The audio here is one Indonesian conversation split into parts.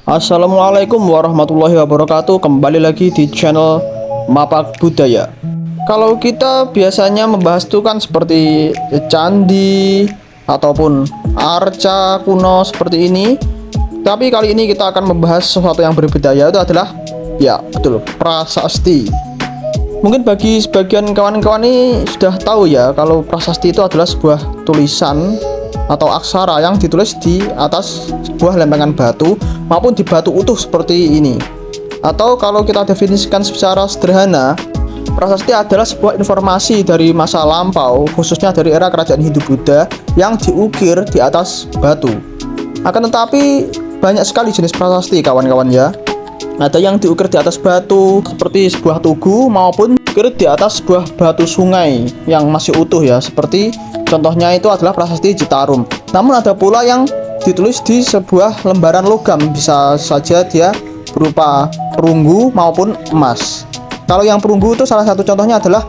Assalamualaikum warahmatullahi wabarakatuh. Kembali lagi di channel Mapak Budaya. Kalau kita biasanya membahas itu kan seperti candi ataupun arca kuno seperti ini. Tapi kali ini kita akan membahas sesuatu yang berbeda, yaitu adalah ya betul, prasasti. Mungkin bagi sebagian kawan-kawan ini sudah tahu ya, kalau prasasti itu adalah sebuah tulisan atau aksara yang ditulis di atas sebuah lempengan batu maupun di batu utuh seperti ini. Atau kalau kita definisikan secara sederhana, prasasti adalah sebuah informasi dari masa lampau, khususnya dari era kerajaan Hindu-Buddha yang diukir di atas batu. Akan tetapi banyak sekali jenis prasasti kawan-kawan ya. Ada yang diukir di atas batu seperti sebuah tugu maupun diukir di atas sebuah batu sungai yang masih utuh ya, seperti contohnya itu adalah prasasti Citarum. Namun ada pula yang ditulis di sebuah lembaran logam, bisa saja dia berupa perunggu maupun emas. Kalau yang perunggu itu salah satu contohnya adalah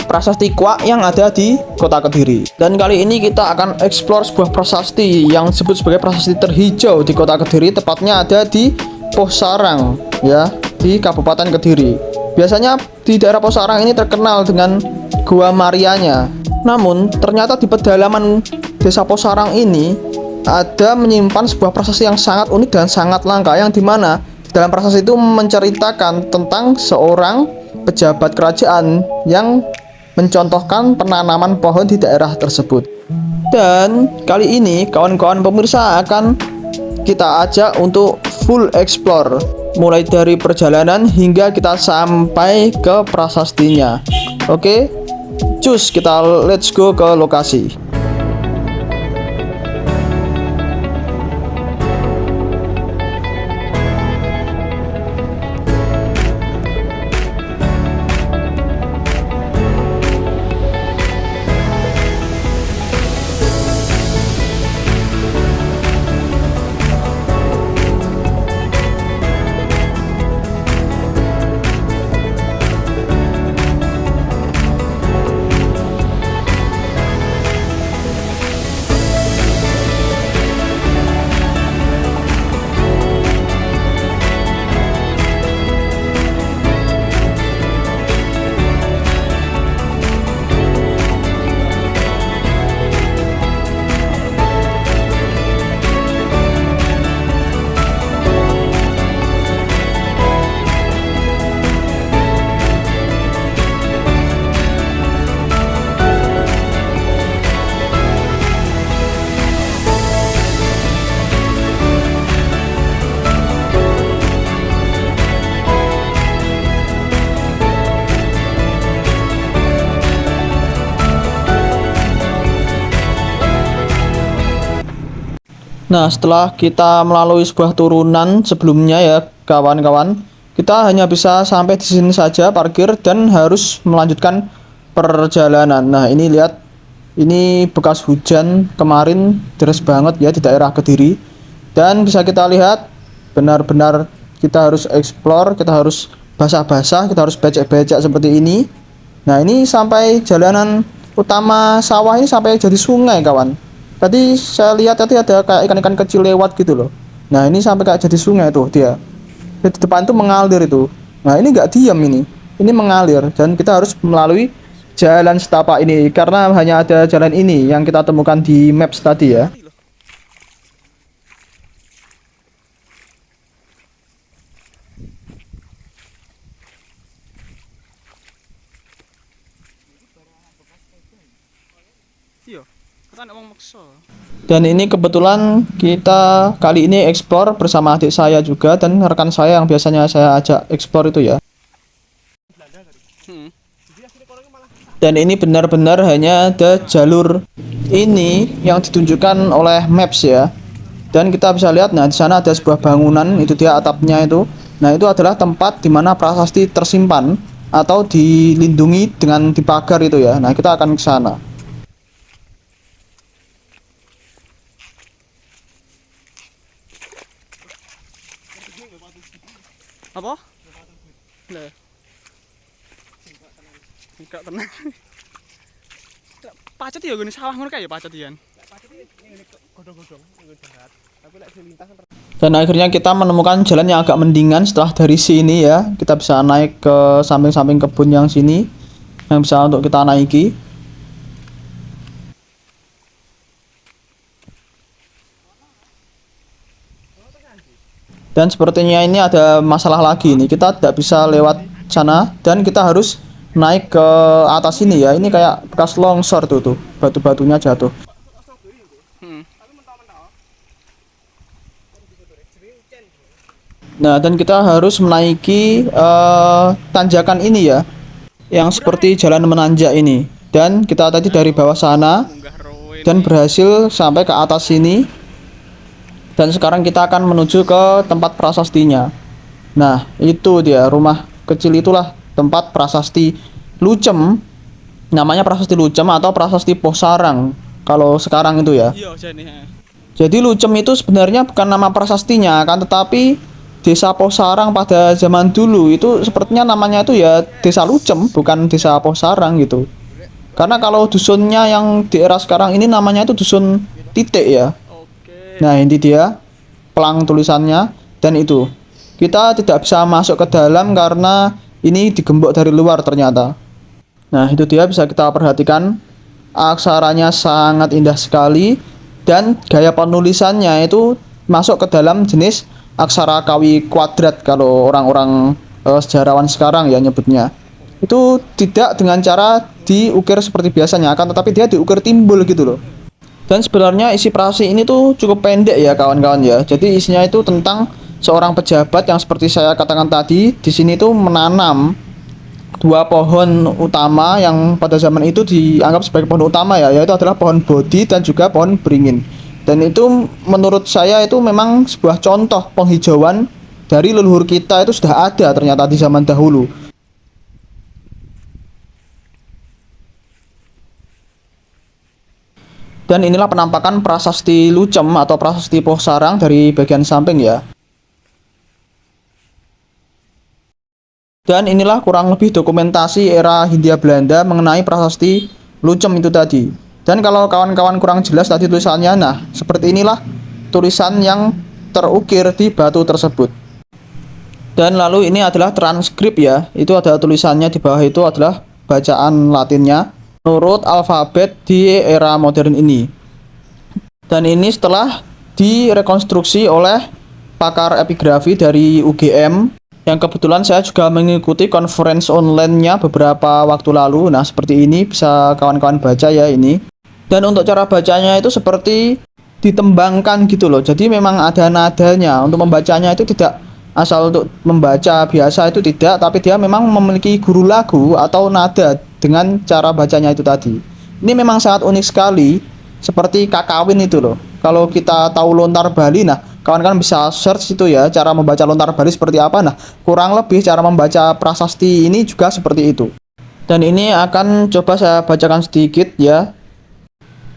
prasasti Kwa yang ada di kota Kediri. Dan kali ini kita akan eksplor sebuah prasasti yang disebut sebagai prasasti terhijau di kota Kediri, tepatnya ada di Posarang ya, di Kabupaten Kediri. Biasanya di daerah Posarang ini terkenal dengan Gua Marianya. Namun ternyata di pedalaman desa Posarang ini ada menyimpan sebuah prasasti yang sangat unik dan sangat langka, yang dimana dalam prasasti itu menceritakan tentang seorang pejabat kerajaan yang mencontohkan penanaman pohon di daerah tersebut. Dan kali ini kawan-kawan pemirsa akan kita ajak untuk full explore, mulai dari perjalanan hingga kita sampai ke prasastinya. Oke, cus, kita let's go ke lokasi. Nah, setelah kita melalui sebuah turunan sebelumnya ya kawan-kawan, kita hanya bisa sampai di sini saja parkir dan harus melanjutkan perjalanan. Nah, ini lihat, ini bekas hujan kemarin deras banget ya di daerah Kediri. Dan bisa kita lihat benar-benar kita harus explore, kita harus basah-basah, kita harus becek-becek seperti ini. Nah, ini sampai jalanan utama sawah ini sampai jadi sungai kawan. Tadi saya lihat tadi ada kayak ikan-ikan kecil lewat gitu loh. Nah, ini sampai kayak jadi sungai tuh dia. Di depan tuh mengalir itu. Nah, ini nggak diam ini. Ini mengalir dan kita harus melalui jalan setapak ini karena hanya ada jalan ini yang kita temukan di maps tadi ya. Iya, kan emang maksa. Dan ini kebetulan kita kali ini explore bersama adik saya juga dan rekan saya yang biasanya saya ajak explore itu ya. Dan ini benar-benar hanya ada jalur ini yang ditunjukkan oleh maps ya. Dan kita bisa lihat, nah di sana ada sebuah bangunan, itu dia atapnya itu. Nah, itu adalah tempat di mana prasasti tersimpan atau dilindungi dengan dipagar itu ya. Nah, kita akan ke sana. Apa? Lah. Enggak tenang. Pacet ya gini sawah ngono kae ya pacet yan. Pacet iki ngene godhong-godhong ngene darat. Tapi lek dilintas Dan akhirnya kita menemukan jalan yang agak mendingan setelah dari sini ya. Kita bisa naik ke samping-samping kebun yang sini yang bisa untuk kita naiki. Dan sepertinya ini ada masalah lagi nih. Kita tidak bisa lewat sana dan kita harus naik ke atas ini ya. Ini kayak bekas longsor tuh, batu-batunya jatuh. Hmm. Nah, dan kita harus menaiki tanjakan ini ya, yang seperti jalan menanjak ini. Dan kita tadi dari bawah sana Munggah rowe dan berhasil sampai ke atas sini. Dan sekarang kita akan menuju ke tempat prasastinya. Nah, itu dia rumah kecil itulah tempat prasasti Lucem. Namanya prasasti Lucem atau prasasti Posarang kalau sekarang itu ya. iya jane. Jadi Lucem itu sebenarnya bukan nama prasastinya, kan, tetapi Desa Posarang pada zaman dulu itu sepertinya namanya itu ya Desa Lucem, bukan Desa Posarang gitu. Karena kalau dusunnya yang di era sekarang ini namanya itu dusun titik ya. Oke. Nah, ini dia pelang tulisannya dan itu. Kita tidak bisa masuk ke dalam karena ini digembok dari luar ternyata. Nah, itu dia bisa kita perhatikan. Aksaranya sangat indah sekali dan gaya penulisannya itu masuk ke dalam jenis aksara kawi kuadrat kalau orang-orang sejarawan sekarang ya nyebutnya. Itu tidak dengan cara diukir seperti biasanya, akan tetapi dia diukir timbul gitu loh. Dan sebenarnya isi prasasti ini tuh cukup pendek ya kawan-kawan ya. Jadi isinya itu tentang seorang pejabat yang seperti saya katakan tadi, di sini tuh menanam dua pohon utama yang pada zaman itu dianggap sebagai pohon utama ya, yaitu adalah pohon bodi dan juga pohon beringin. Dan itu menurut saya itu memang sebuah contoh penghijauan dari leluhur kita itu sudah ada ternyata di zaman dahulu. Dan inilah penampakan prasasti Lucem atau prasasti Posarang dari bagian samping ya. Dan inilah kurang lebih dokumentasi era Hindia Belanda mengenai prasasti Lucem itu tadi. Dan kalau kawan-kawan kurang jelas tadi tulisannya, nah seperti inilah tulisan yang terukir di batu tersebut. Dan lalu ini adalah transkrip ya. Itu ada tulisannya di bawah, itu adalah bacaan Latinnya menurut alfabet di era modern ini. Dan ini setelah direkonstruksi oleh pakar epigrafi dari UGM yang kebetulan saya juga mengikuti conference online-nya beberapa waktu lalu. Nah, seperti ini bisa kawan-kawan baca ya ini. Dan untuk cara bacanya itu seperti ditembangkan gitu loh. Jadi memang ada nadanya. Untuk membacanya itu tidak asal untuk membaca biasa itu tidak, tapi dia memang memiliki guru lagu atau nada dengan cara bacanya itu tadi. Ini memang sangat unik sekali, seperti kakawin itu loh. Kalau kita tahu lontar Bali, nah kawan-kawan bisa search itu ya, cara membaca lontar Bali seperti apa. Nah, kurang lebih cara membaca prasasti ini juga seperti itu. Dan ini akan coba saya bacakan sedikit ya.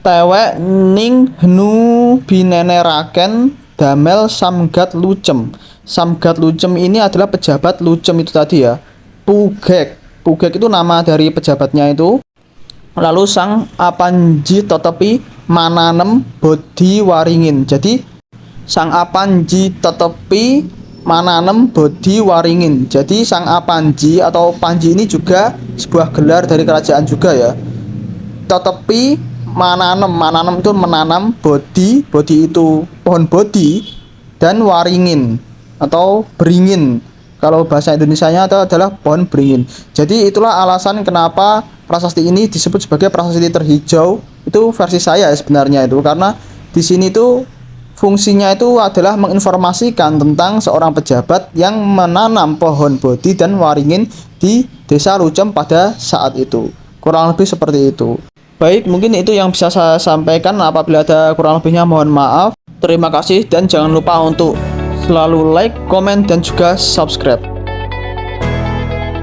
Tewek ning henu bineneraken damel Samgat Lucem. Samgat Lucem ini adalah pejabat Lucem itu tadi ya. Pugek. Pugek itu nama dari pejabatnya itu. Lalu sang apanji tetepi mananem bodi waringin. Jadi sang apanji tetepi mananem bodi waringin. Jadi sang apanji atau panji ini juga sebuah gelar dari kerajaan juga ya. Tetepi mananem itu menanam, bodi itu pohon bodi, dan waringin atau beringin. Kalau bahasa Indonesianya itu adalah pohon beringin. Jadi itulah alasan kenapa prasasti ini disebut sebagai prasasti terhijau. Itu versi saya sebenarnya itu, karena di sini tuh fungsinya itu adalah menginformasikan tentang seorang pejabat yang menanam pohon bodi dan waringin di Desa Lucem pada saat itu. Kurang lebih seperti itu. Baik, mungkin itu yang bisa saya sampaikan. Apabila ada kurang lebihnya mohon maaf. Terima kasih dan jangan lupa untuk selalu like, komen, dan juga subscribe.